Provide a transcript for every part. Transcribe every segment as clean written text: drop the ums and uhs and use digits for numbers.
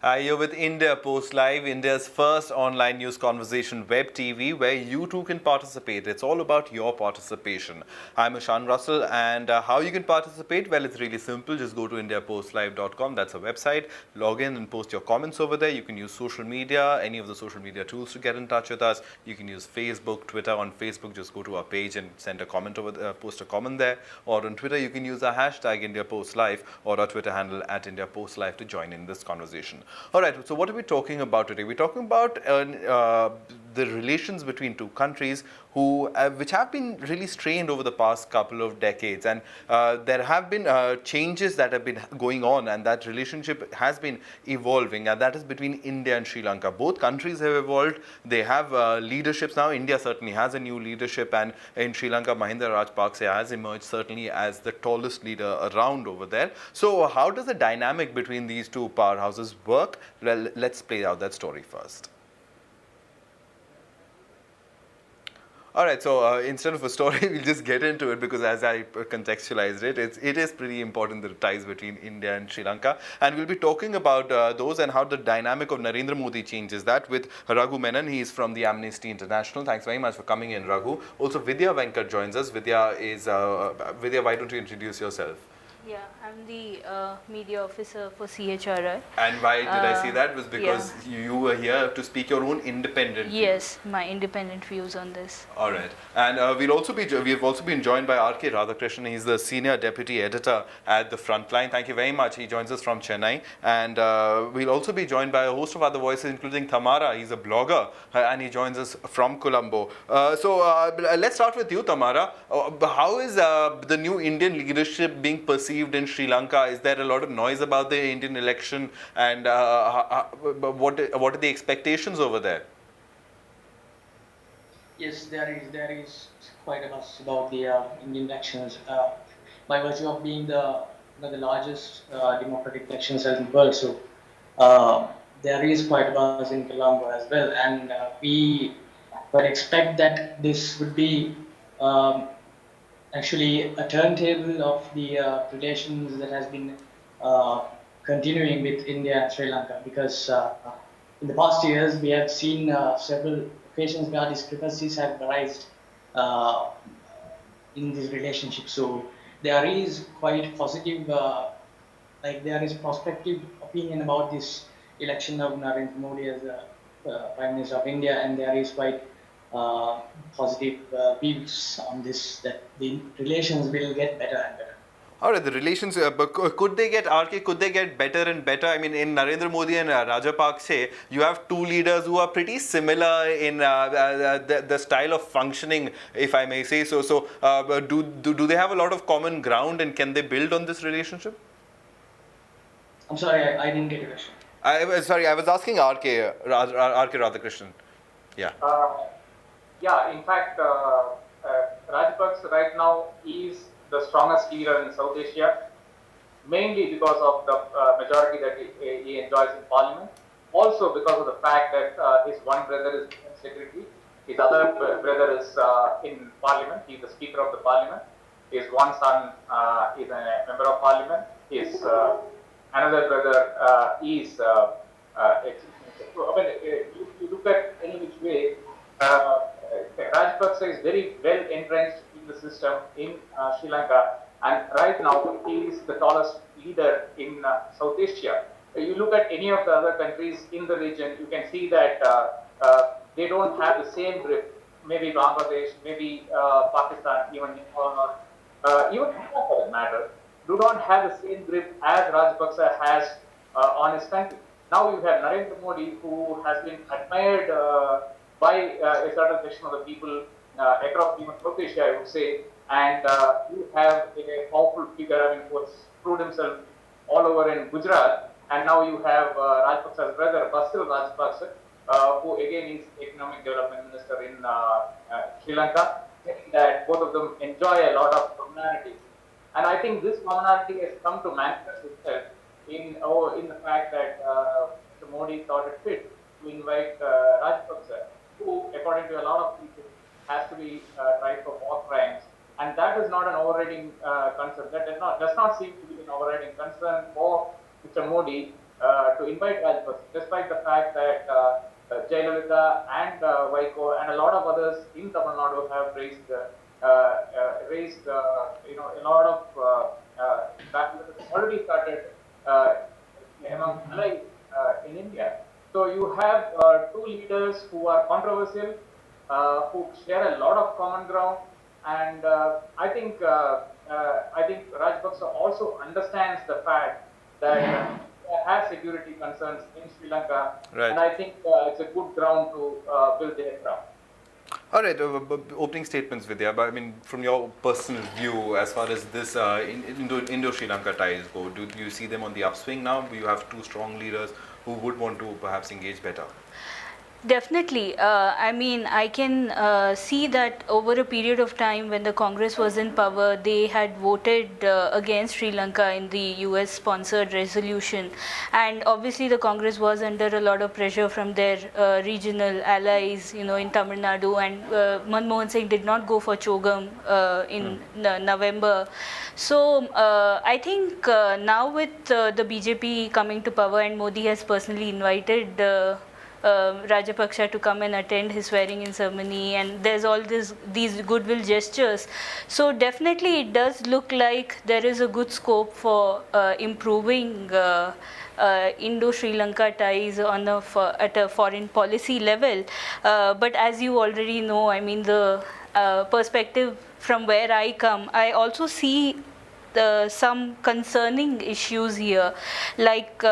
You're with India Post Live, India's first online news conversation web TV where you too can participate. It's all about your participation. I'm Ishan Russell, and how you can participate? Well, it's really simple. Just go to indiapostlive.com. That's a website. Log in and post your comments over there. You can use social media, any of the social media tools to get in touch with us. You can use Facebook, Twitter. On Facebook, just go to our page and send a comment over there, post a comment there. Or on Twitter, you can use our hashtag IndiaPostLive or our Twitter handle at IndiaPostLive to join in this conversation. All right, so what are we talking about today? We're talking about the relations between two countries which have been really strained over the past couple of decades, and there have been changes that have been going on, and that relationship has been evolving, and that is between India and Sri Lanka. Both countries have evolved. They have leaderships now. India certainly has a new leadership, and in Sri Lanka, Mahinda Rajapaksa has emerged certainly as the tallest leader around over there. So how does the dynamic between these two powerhouses work? Well, let's play out that story first. All right, so instead of a story, we'll just get into it, because as I contextualized it, it is pretty important, the ties between India and Sri Lanka. And we'll be talking about those and how the dynamic of Narendra Modi changes that with Raghu Menon. He is from the Amnesty International. Thanks very much for coming in, Raghu. Also, Vidya Venkat joins us. Vidya, Vidya, why don't you introduce yourself? Yeah, I'm the media officer for CHRI. And why did I say that? Was because you were here to speak your own independent Yes, views. My independent views on this. All right. And we've also been joined by R.K. Radhakrishnan. He's the senior deputy editor at the Frontline. Thank you very much. He joins us from Chennai. And we'll also be joined by a host of other voices, including Tamara. He's a blogger, and he joins us from Colombo. So let's start with you, Tamara. How is the new Indian leadership being perceived in Sri Lanka? Is there a lot of noise about the Indian election, and what are the expectations over there? Yes, there is quite a fuss about the Indian elections by virtue of being the largest democratic elections in the world. So there is quite a buzz in Colombo as well, and we would expect that this would be actually a turntable of the relations that has been continuing with India and Sri Lanka, because in the past years we have seen several occasions where discrepancies have arisen in this relationship. So there is quite positive, there is prospective opinion about this election of Narendra Modi as Prime Minister of India, and there is quite positive views on this, that the relations will get better and better. All right, the relations, but could they get better and better? I mean, in Narendra Modi and Rajapaksa, you have two leaders who are pretty similar in the style of functioning, if I may say so. So, do they have a lot of common ground, and can they build on this relationship? I'm sorry, I didn't get your question. I was asking R.K. Radhakrishnan. Yeah. Yeah, in fact, Rajapaksa right now is the strongest leader in South Asia, mainly because of the majority that he enjoys in parliament. Also because of the fact that his one brother is Defense Secretary, his other brother is in parliament, he is the Speaker of the Parliament, his one son is a member of parliament, his another brother is, you look at any which way, Rajapaksa is very well entrenched in the system in Sri Lanka, and right now he is the tallest leader in South Asia. You look at any of the other countries in the region, you can see that they don't have the same grip. Maybe Bangladesh, maybe Pakistan, even even India for that matter, do not have the same grip as Rajapaksa has on his country. Now you have Narendra Modi, who has been admired by a certain section of the people across even South Asia, I would say, and you have a powerful figure, who has proved himself all over in Gujarat, and now you have Rajapaksa's brother, Basil Rajapaksa, who again is Economic Development Minister in Sri Lanka, that both of them enjoy a lot of commonalities. And I think this commonality has come to manifest itself in the fact that Mr. Modi thought it fit to invite Rajapaksa, who, according to a lot of people, has to be tried for war crimes, and that is not an overriding concern. That does not seem to be an overriding concern for Mr. Modi to invite Rajapaksa, despite the fact that Jayalalitha and Vaiko and a lot of others in Tamil Nadu have raised a lot of that already started among allies in India. So you have two leaders who are controversial, who share a lot of common ground, and I think Rajapaksa also understands the fact that has security concerns in Sri Lanka, Right. and I think it's a good ground to build their ground. All right, opening statements, Vidya. But I mean, from your personal view, as far as this Indo-Sri Lanka ties go, do you see them on the upswing now? You have two strong leaders who would want to perhaps engage better. Definitely. I mean, I can see that over a period of time when the Congress was in power, they had voted against Sri Lanka in the US sponsored resolution. And obviously, the Congress was under a lot of pressure from their regional allies, in Tamil Nadu. And Manmohan Singh did not go for Chogam in November. So I think now with the BJP coming to power and Modi has personally invited Rajapaksa to come and attend his swearing-in ceremony, and there's all these goodwill gestures. So definitely it does look like there is a good scope for improving Indo-Sri Lanka ties at a foreign policy level. But as you already know, I mean, the perspective from where I come, I also see some concerning issues here, like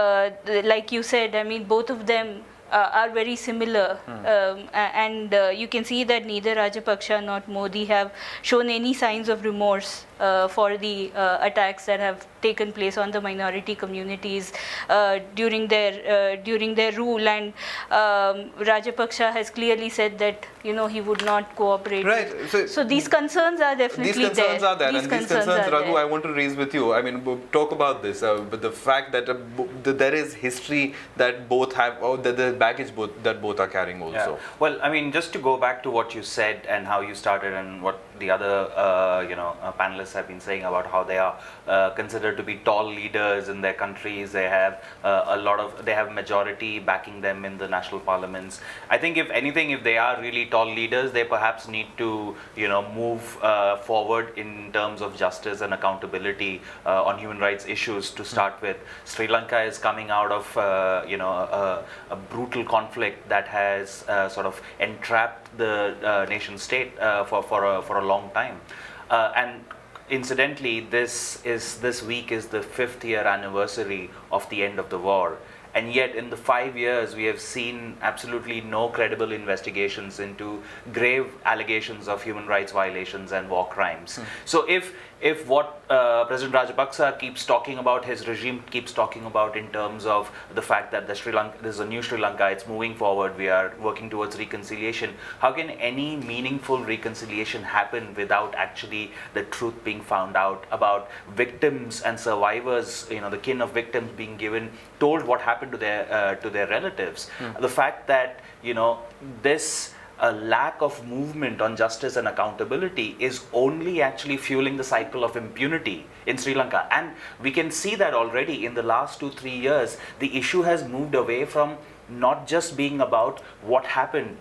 you said. I mean, both of them are very similar, and you can see that neither Rajapaksa nor Modi have shown any signs of remorse for the attacks that have taken place on the minority communities during their rule. And Rajapaksa has clearly said that he would not cooperate. Right. So these concerns are definitely These concerns are there, These and these concerns concerns, are Raghu, there. I want to raise with you. I mean, talk about this. But the fact that there is history that both have, or the baggage that both are carrying also. Yeah. Well, I mean, just to go back to what you said and how you started, and what the other panelists have been saying about how they are considered to be tall leaders in their countries. They have they have majority backing them in the national parliaments. I think if anything, if they are really tall leaders, they perhaps need to move forward in terms of justice and accountability on human rights issues to start with. Sri Lanka is coming out of a brutal conflict that has sort of entrapped the nation state for a long time, and incidentally, this week is the 5th year anniversary of the end of the war. And yet in the 5 years, we have seen absolutely no credible investigations into grave allegations of human rights violations and war crimes. So if what President Rajapaksa keeps talking about, his regime keeps talking about in terms of the fact that there's a new Sri Lanka, it's moving forward, we are working towards reconciliation, how can any meaningful reconciliation happen without actually the truth being found out about victims and survivors, the kin of victims being told what happened to their relatives? The fact that this lack of movement on justice and accountability is only actually fueling the cycle of impunity in Sri Lanka. And we can see that already in the last 2-3 years, the issue has moved away from not just being about what happened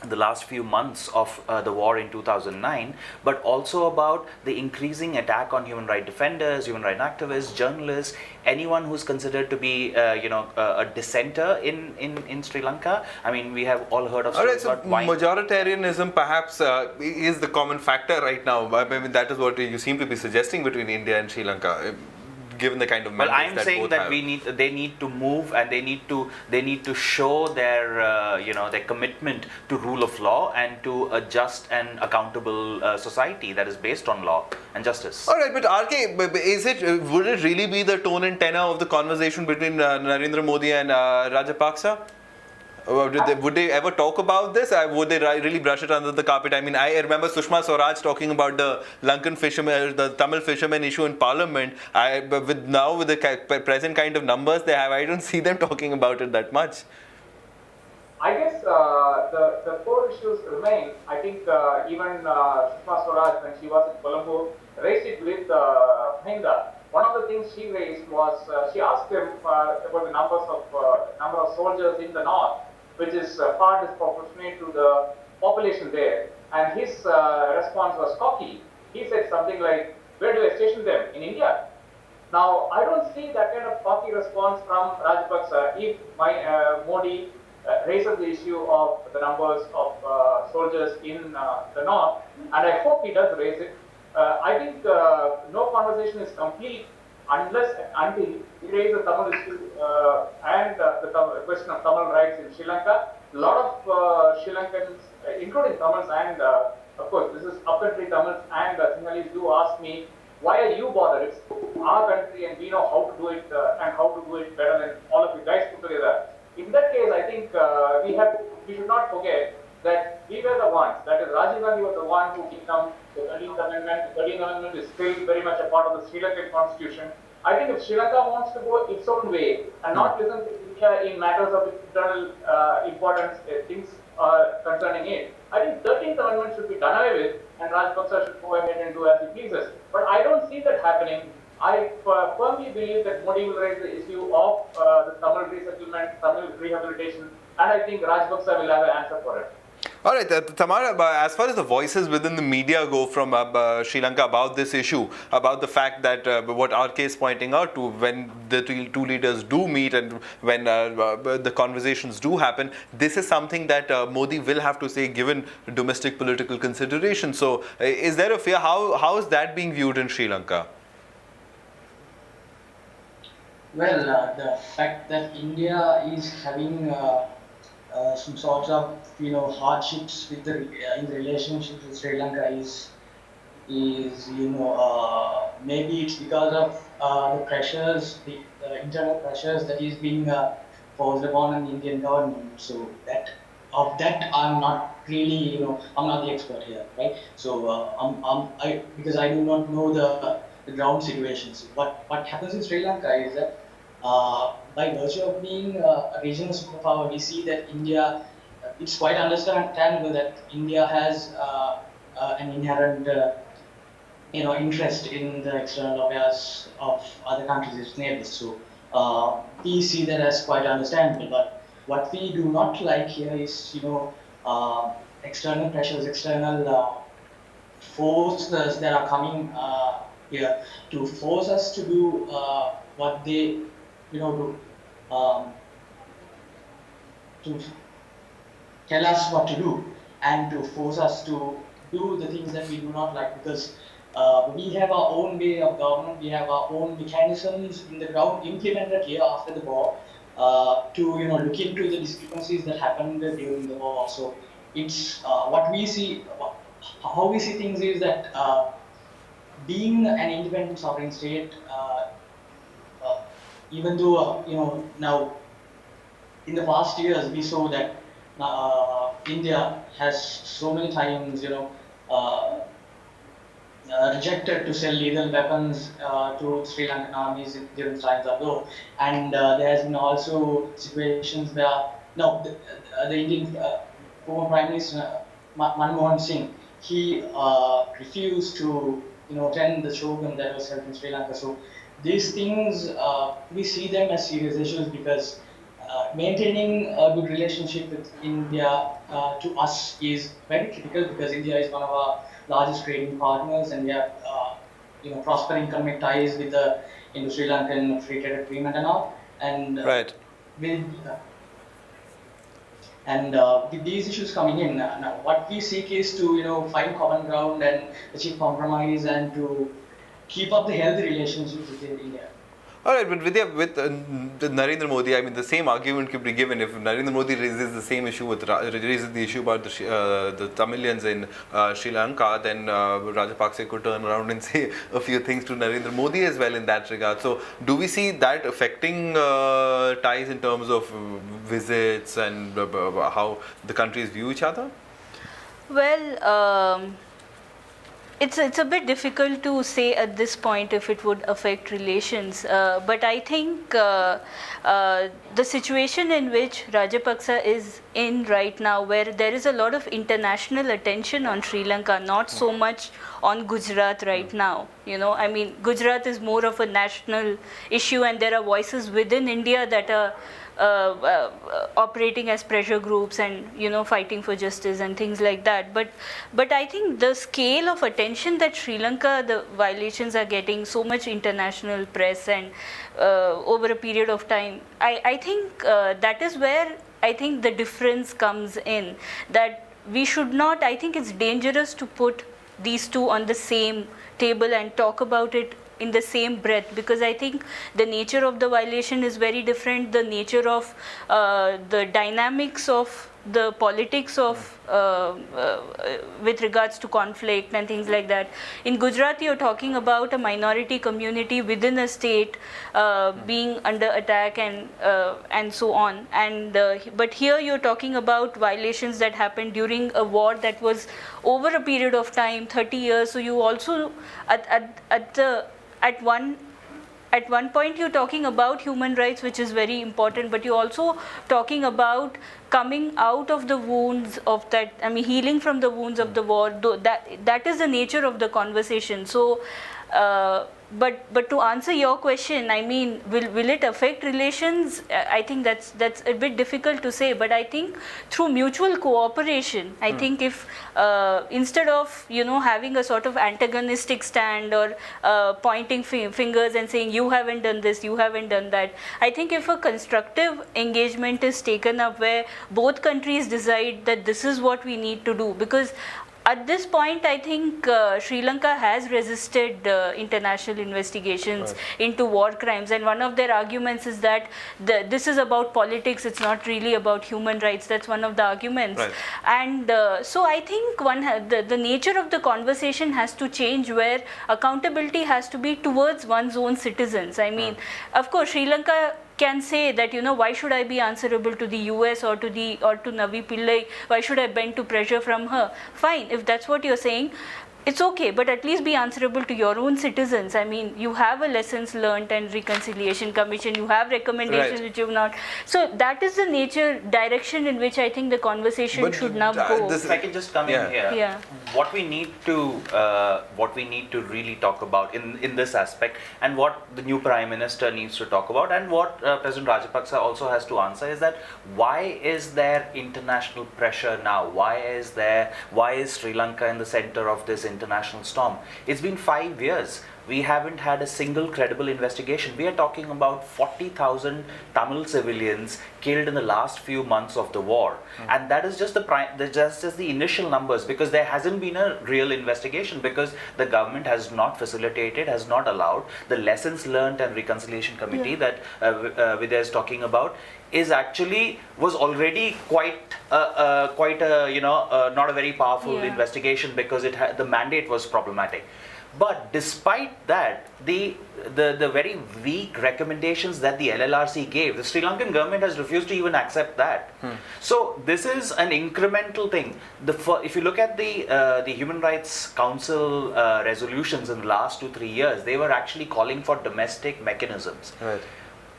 the last few months of the war in 2009, but also about the increasing attack on human rights defenders, human rights activists, journalists, anyone who's considered to be a dissenter in Sri Lanka. I mean, we have all heard of All right, so about why majoritarianism perhaps is the common factor right now. I mean, that is what you seem to be suggesting between India and Sri Lanka, given the kind of well, mandates I'm that saying both that have. they need to move, and they need to show their their commitment to rule of law and to a just and accountable society that is based on law and justice. All right, but RK, would it really be the tone and tenor of the conversation between Narendra Modi and Rajapaksa? Would they ever talk about this? Would they really brush it under the carpet? I mean, I remember Sushma Swaraj talking about the Lankan fishermen, the Tamil fishermen issue in Parliament. But with the present kind of numbers they have, I don't see them talking about it that much. I guess the core issues remain. I think even Sushma Swaraj, when she was in Colombo, raised it with Mahinda, one of the things she raised was she asked him about the number of soldiers in the north, which is far disproportionate to the population there. And his response was cocky. He said something like, "Where do I station them? In India?" Now, I don't see that kind of cocky response from Rajapaksa if Modi raises the issue of the numbers of soldiers in the north, and I hope he does raise it. I think no conversation is complete until he raises the Tamil issue and the question of Tamil rights in Sri Lanka. A lot of Sri Lankans, including Tamils and of course this is upcountry Tamils and Sinhalese, do ask me, why are you bothered? It's our country and we know how to do it and how to do it better than all of you guys put together. In that case, I think we should not forget that we were the ones, that is Rajiv Gandhi was the one who kicked down the 13th Amendment. The 13th Amendment is still very much a part of the Sri Lankan constitution. I think if Sri Lanka wants to go its own way and not listen to India in matters of internal importance, things concerning it, I think 13th Amendment should be done away with and Rajapaksa should go ahead and do as he pleases. But I don't see that happening. I firmly believe that Modi will raise the issue of the Tamil resettlement, Tamil rehabilitation, and I think Rajapaksa will have an answer for it. All right, Tamara, as far as the voices within the media go from Sri Lanka about this issue, about the fact that what RK is pointing out to, when the two leaders do meet and when the conversations do happen, this is something that Modi will have to say given domestic political consideration. So is there a fear? How is that being viewed in Sri Lanka? Well, the fact that India is having some sorts of hardships with in the relationship with Sri Lanka is maybe it's because of the pressures, the internal pressures that is being forced upon the Indian government. So that I'm not really I'm not the expert here, right? So because I do not know the ground situations. What happens in Sri Lanka is that by virtue of being a regional superpower, we see that India, it's quite understandable that India has an inherent interest in the external affairs of other countries, its neighbors. So we see that as quite understandable. But what we do not like here is external pressures, external forces that are coming here to force us to do what they to tell us what to do and to force us to do the things that we do not like, because we have our own way of government, we have our own mechanisms in the ground implemented here after the war to look into the discrepancies that happened during the war. So it's what we see, how we see things is that being an independent sovereign state, even though now in the past years we saw that India has so many times rejected to sell lethal weapons to Sri Lankan armies during times ago, and there has been also situations where the Indian former Prime Minister Manmohan Singh, he refused to attend the shogun that was held in Sri Lanka. So these things, we see them as serious issues because maintaining a good relationship with India to us is very critical, because India is one of our largest trading partners and we have prospering economic ties with the Sri Lankan Free Trade Agreement and all. And Right. With these issues coming in, now what we seek is to find common ground and achieve compromise and to keep up the healthy relationships with India. All right, but Vidya, with Narendra Modi, I mean, the same argument could be given if Narendra Modi raises the same issue raises the issue about the Tamilians in Sri Lanka, then Rajapaksa could turn around and say a few things to Narendra Modi as well in that regard. So, do we see that affecting ties in terms of visits and how the countries view each other? Well, it's a bit difficult to say at this point if it would affect relations, but I think the situation in which Rajapaksa is in right now, where there is a lot of international attention on Sri Lanka, not so much on Gujarat right now. I mean, Gujarat is more of a national issue, and there are voices within India that are operating as pressure groups and fighting for justice and things like that. But I think the scale of attention that Sri Lanka, the violations are getting so much international press and over a period of time, I think that is where I think the difference comes in, that we should not, I think it's dangerous to put these two on the same table and talk about it in the same breath, because I think the nature of the violation is very different. The nature of the dynamics of the politics of with regards to conflict and things like that. In Gujarat, you're talking about a minority community within a state being under attack and so on. But here you're talking about violations that happened during a war that was over a period of time, 30 years. So you also at one point you're talking about human rights, which is very important, but you're also talking about coming out of the wounds of that, I mean, healing from the wounds of the war. That is the nature of the conversation. So but to answer your question, I mean, will it affect relations? I think that's a bit difficult to say, but I think through mutual cooperation, I think if instead of having a sort of antagonistic stand or pointing fingers and saying you haven't done this, you haven't done that, I think if a constructive engagement is taken up where both countries decide that this is what we need to do, because at this point, I think Sri Lanka has resisted international investigations into war crimes, and one of their arguments is that this is about politics, it's not really about human rights. That's one of the arguments. And so I think the nature of the conversation has to change, where accountability has to be towards one's own citizens. I mean, of course, Sri Lanka can say that why should I be answerable to the US or to Navi Pillai? Why should I bend to pressure from her? Fine, if that's what you're saying, it's okay, but at least be answerable to your own citizens. I mean, you have a lessons learned and reconciliation commission, you have recommendations which you've not. So that is the direction in which I think the conversation should now go. If I can just come in here, what we need to really talk about in this aspect, and what the new Prime Minister needs to talk about, and what President Rajapaksa also has to answer, is that why is there international pressure now? Why is Sri Lanka in the center of this international storm? It's been 5 years. We haven't had a single credible investigation. We are talking about 40,000 Tamil civilians killed in the last few months of the war, and that is just the initial numbers, because there hasn't been a real investigation, because the government has not facilitated, has not allowed. The lessons learned and reconciliation committee that Vidya is talking about was already quite a not a very powerful investigation, because the mandate was problematic. But despite that, the very weak recommendations that the LLRC gave, the Sri Lankan government has refused to even accept that. So this is an incremental thing. If you look at the Human Rights Council resolutions in the last 2-3 years, they were actually calling for domestic mechanisms.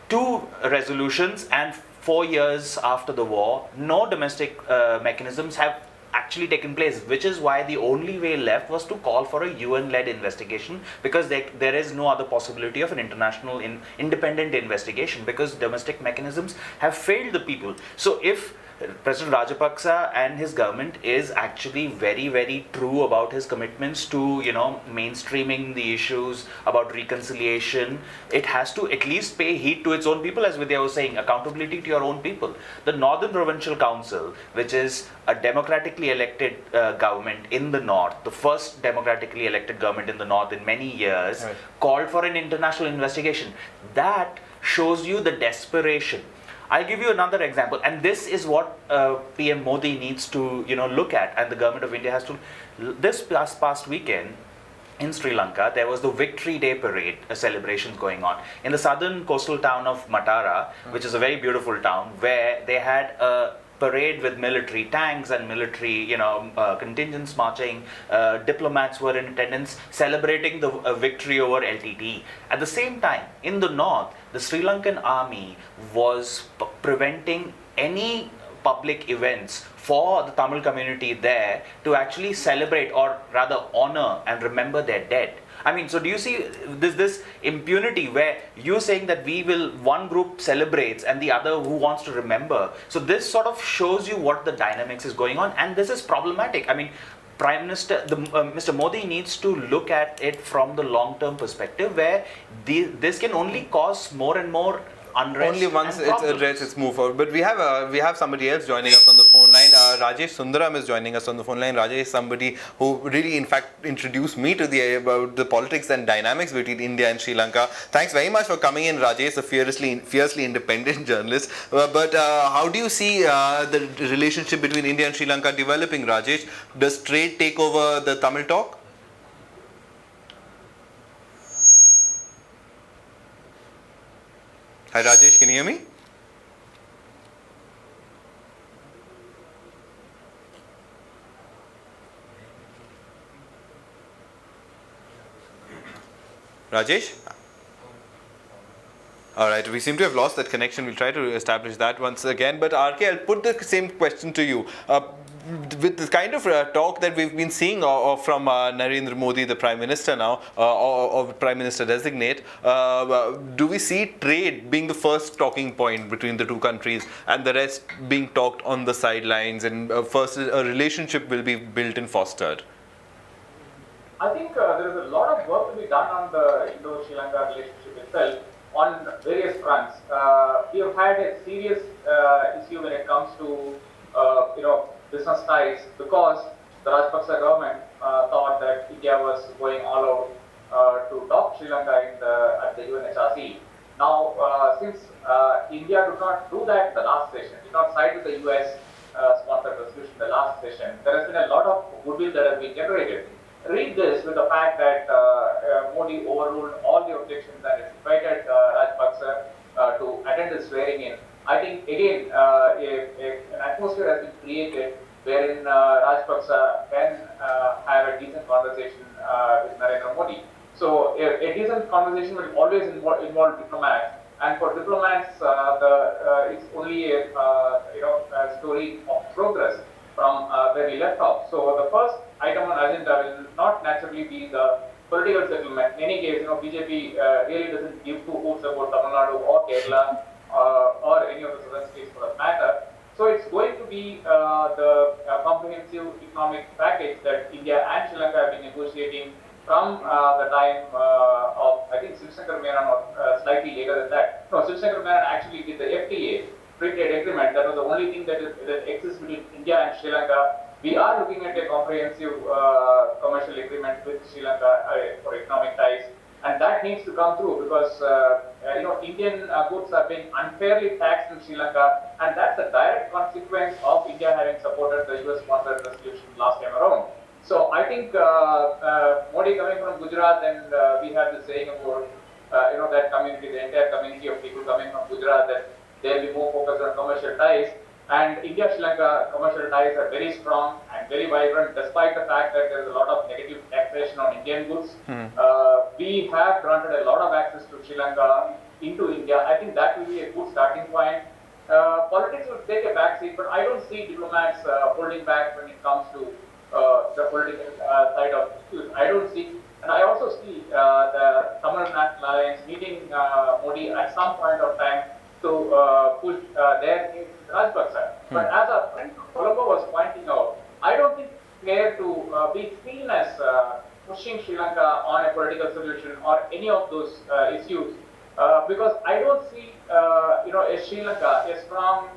2 resolutions, and 4 years after the war, no domestic mechanisms have actually taken place, which is why the only way left was to call for a UN-led investigation, because there is no other possibility of an international independent investigation, because domestic mechanisms have failed the people. So if President Rajapaksa and his government is actually very, very true about his commitments to, mainstreaming the issues about reconciliation, it has to at least pay heed to its own people, as Vidya was saying, accountability to your own people. The Northern Provincial Council, which is a democratically elected government in the north, the first democratically elected government in the north in many years, called for an international investigation. That shows you the desperation. I'll give you another example, and this is what PM Modi needs to look at, and the government of India has to. This past weekend in Sri Lanka, there was the Victory Day parade celebrations going on in the southern coastal town of Matara, which is a very beautiful town, where they had a parade with military tanks and military contingents marching. Diplomats were in attendance celebrating the victory over LTTE. At the same time, in the north, the Sri Lankan army was preventing any public events for the Tamil community there to actually celebrate, or rather honor and remember their dead. I mean, so do you see this impunity where you're saying that one group celebrates and the other who wants to remember? So this sort of shows you what the dynamics is going on, and this is problematic. I mean, Prime Minister, Mr. Modi needs to look at it from the long-term perspective, where this can only cause more and more unrest. Only once and it's problems. addressed, it's moved forward. But we have somebody else joining us on the phone line. Rajesh Sundaram is joining us on the phone line. Rajesh is somebody who really, in fact, introduced me to about the politics and dynamics between India and Sri Lanka. Thanks very much for coming in, Rajesh, a fiercely independent journalist. But how do you see the relationship between India and Sri Lanka developing, Rajesh? Does trade take over the Tamil talk? Hi Rajesh, can you hear me? Rajesh? Alright, we seem to have lost that connection. We'll try to establish that once again. But RK, I'll put the same question to you. With the kind of talk that we've been seeing from Narendra Modi, the Prime Minister now, or Prime Minister designate, do we see trade being the first talking point between the two countries and the rest being talked on the sidelines, and first a relationship will be built and fostered? I think there is a lot of work to be done on the Indo-Sri Lanka relationship itself on various fronts. We have had a serious issue when it comes to business ties, because the Rajapaksa government thought that India was going all out to top Sri Lanka at the UNHRC. Now, since India did not do that in the last session, did not side with the US sponsored resolution in the last session, there has been a lot of goodwill that has been generated. Read this with the fact that Modi overruled all the objections and invited Rajapaksa to attend the swearing in. I think again an atmosphere has been created wherein Rajapaksa can have a decent conversation with Narendra Modi. So a decent conversation will always involve diplomats, and for diplomats, it's only a story of progress from where we left off. So the first item on agenda will not naturally be the political settlement. In any case, BJP really doesn't give two hoots about Tamil Nadu or Kerala or any of the southern states for that matter. So it's going to be the comprehensive economic package that India and Sri Lanka have been negotiating from the time of, I think, Shivsankar Menon, or slightly later than that. No, Shivsankar Menon actually did the FTA, Free Trade Agreement. That was the only thing that exists between India and Sri Lanka. We are looking at a comprehensive commercial agreement with Sri Lanka for economic ties, and that needs to come through, because Indian goods are being unfairly taxed in Sri Lanka, and that's a direct consequence of India having supported the US-sponsored resolution last time around. So I think Modi coming from Gujarat, and we have the saying about that community, the entire community of people coming from Gujarat, that they'll be more focused on commercial ties. And India-Sri Lanka commercial ties are very strong and very vibrant, despite the fact that there is a lot of negative taxation on Indian goods. We have granted a lot of access to Sri Lanka into India. I think that will be a good starting point. Politics will take a backseat, but I don't see diplomats holding back when it comes to the political side of issues. I don't see, and I also see the Tamil National Alliance meeting Modi at some point of time to push their case with Rajapaksa. But as our friend Colombo was pointing out, I don't think it's fair to be seen as pushing Sri Lanka on a political solution or any of those issues, because I don't see a Sri Lanka, a strong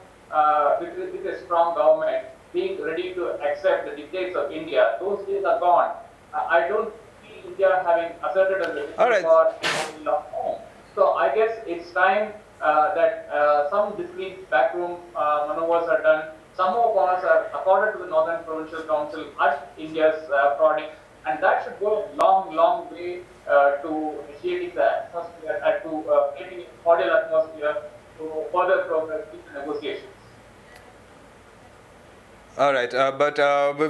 with a strong government, being ready to accept the dictates of India. Those days are gone. I don't see India having asserted as a for home. So I guess it's time that some discreet backroom maneuvers are done. Some more powers are accorded to the Northern Provincial Council at India's prodding, and that should go a long, long way to initiating the atmosphere and to creating a cordial atmosphere to further progress in the negotiations. All right, but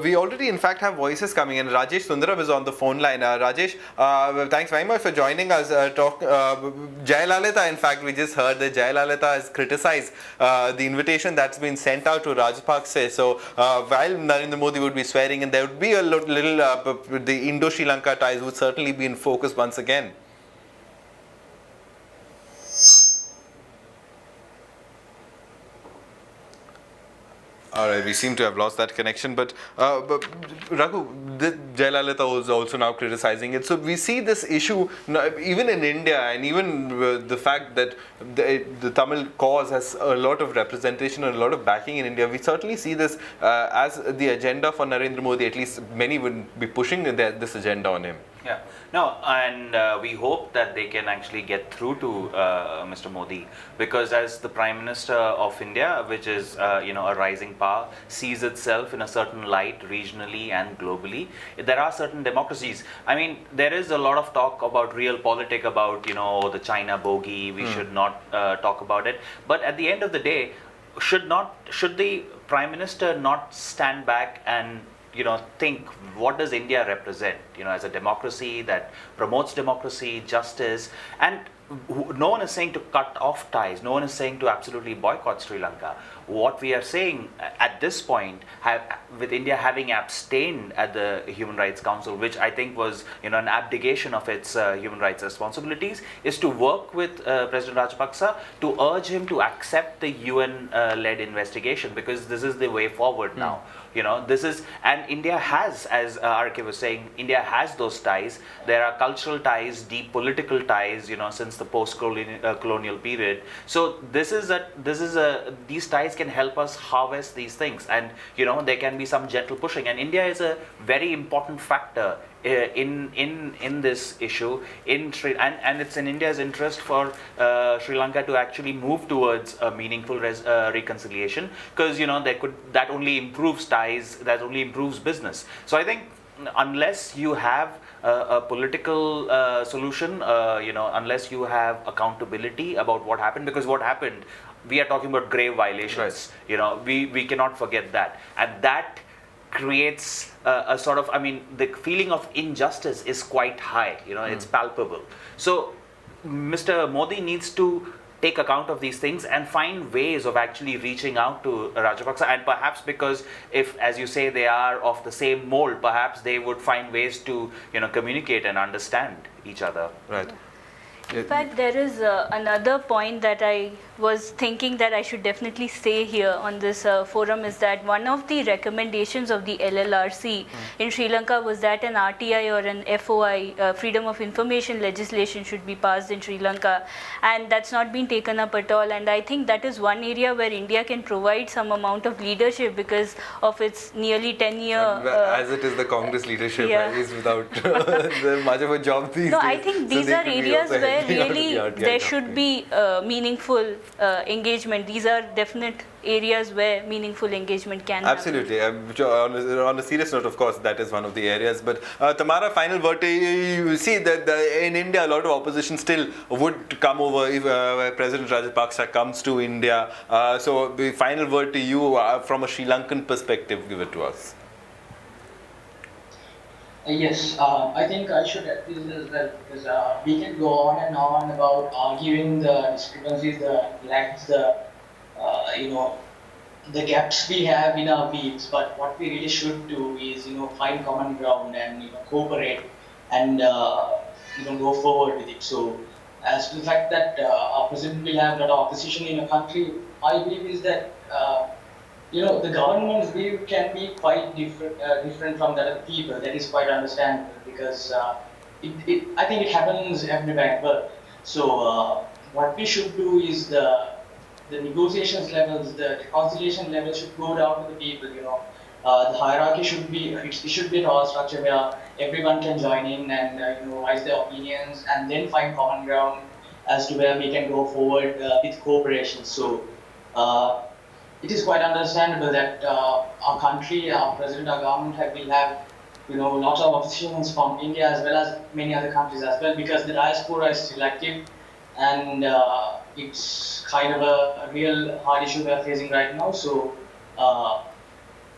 we already, in fact, have voices coming in. Rajesh Sundaram is on the phone line. Rajesh, thanks very much for joining us. Jayalalitha, in fact, we just heard that Jayalalitha has criticized the invitation that's been sent out to Rajapaksa. So while Narendra Modi would be swearing in, there would be a little, the Indo-Sri Lanka ties would certainly be in focus once again. All right, we seem to have lost that connection, but Raghu, Jayalalitha was also now criticizing it. So we see this issue even in India, and even the fact that the Tamil cause has a lot of representation and a lot of backing in India. We certainly see this as the agenda for Narendra Modi. At least many would be pushing this agenda on him. Yeah, no, and we hope that they can actually get through to Mr. Modi, because as the Prime Minister of India, which is a rising power, sees itself in a certain light regionally and globally. There are certain democracies. I mean, there is a lot of talk about realpolitik, about the China bogey. We should not talk about it. But at the end of the day, should the Prime Minister not stand back and think, what does India represent, as a democracy that promotes democracy, justice, and no one is saying to cut off ties, no one is saying to absolutely boycott Sri Lanka. What we are saying at this point, with India having abstained at the Human Rights Council, which I think was an abdication of its human rights responsibilities, is to work with President Rajapaksa to urge him to accept the UN-led investigation, because this is the way forward now. This is, and India has, as RK was saying, India has those ties. There are cultural ties, deep political ties, since the post-colonial period. So these ties can help us harvest these things, and there can be some gentle pushing. And India is a very important factor in this issue and it's in India's interest for Sri Lanka to actually move towards a meaningful reconciliation, because that only improves ties, that only improves business. So I think unless you have a political solution, unless you have accountability about what happened, because what happened, we are talking about grave violations. Right. We cannot forget that, and that creates a sort of, the feeling of injustice is quite high, it's palpable. So Mr. Modi needs to take account of these things and find ways of actually reaching out to Rajapaksa, and perhaps, because if, as you say, they are of the same mold, perhaps they would find ways to communicate and understand each other. Right. In fact, there is another point that I was thinking that I should definitely say here on this forum, is that one of the recommendations of the LLRC in Sri Lanka was that an RTI or an FOI, Freedom of Information legislation, should be passed in Sri Lanka, and that's not been taken up at all. And I think that is one area where India can provide some amount of leadership because of its nearly 10-year... as it is, the Congress leadership is without much of a job these days. No, I think these are areas where really there should be meaningful engagement. These are definite areas where meaningful engagement can absolutely happen. On a serious note, of course, that is one of the areas. But Tamara, final word. You see that in India, a lot of opposition still would come over if President Rajapaksa comes to India. So the final word to you from a Sri Lankan perspective, give it to us. Yes, I think I should add this as well, because we can go on and on about arguing the discrepancies, the lacks, the the gaps we have in our views. But what we really should do is find common ground and cooperate and go forward with it. So as to the fact that our president will have a lot of opposition in a country, I believe is that. The government's view can be quite different from that of the people. That is quite understandable, because I think it happens everywhere. But so what we should do is the negotiations levels, the reconciliation levels should go down to the people. The hierarchy should be it should be a tall structure where everyone can join in and voice their opinions, and then find common ground as to where we can go forward with cooperation. So. It is quite understandable that our country, our president, our government will have, lots of oppositions from India as well as many other countries as well, because the diaspora is still active, and it's kind of a real hard issue we are facing right now. So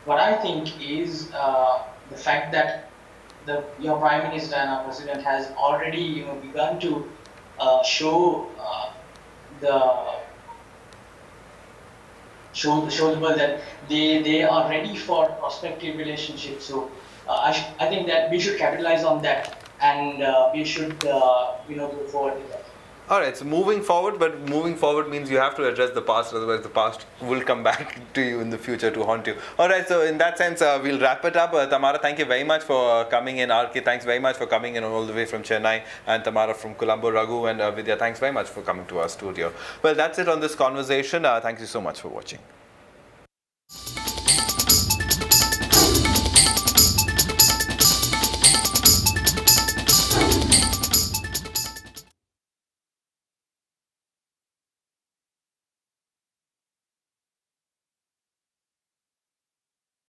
what I think is the fact that your prime minister and our president has already begun to show the show the world that they are ready for prospective relationships. So I think that we should capitalize on that, and we should go forward with that. All right, so moving forward, but moving forward means you have to address the past, otherwise the past will come back to you in the future to haunt you. All right, so in that sense, we'll wrap it up. Tamara, thank you very much for coming in. RK, thanks very much for coming in all the way from Chennai, and Tamara from Colombo. Raghu and Vidya, thanks very much for coming to our studio. Well, that's it on this conversation. Thank you so much for watching.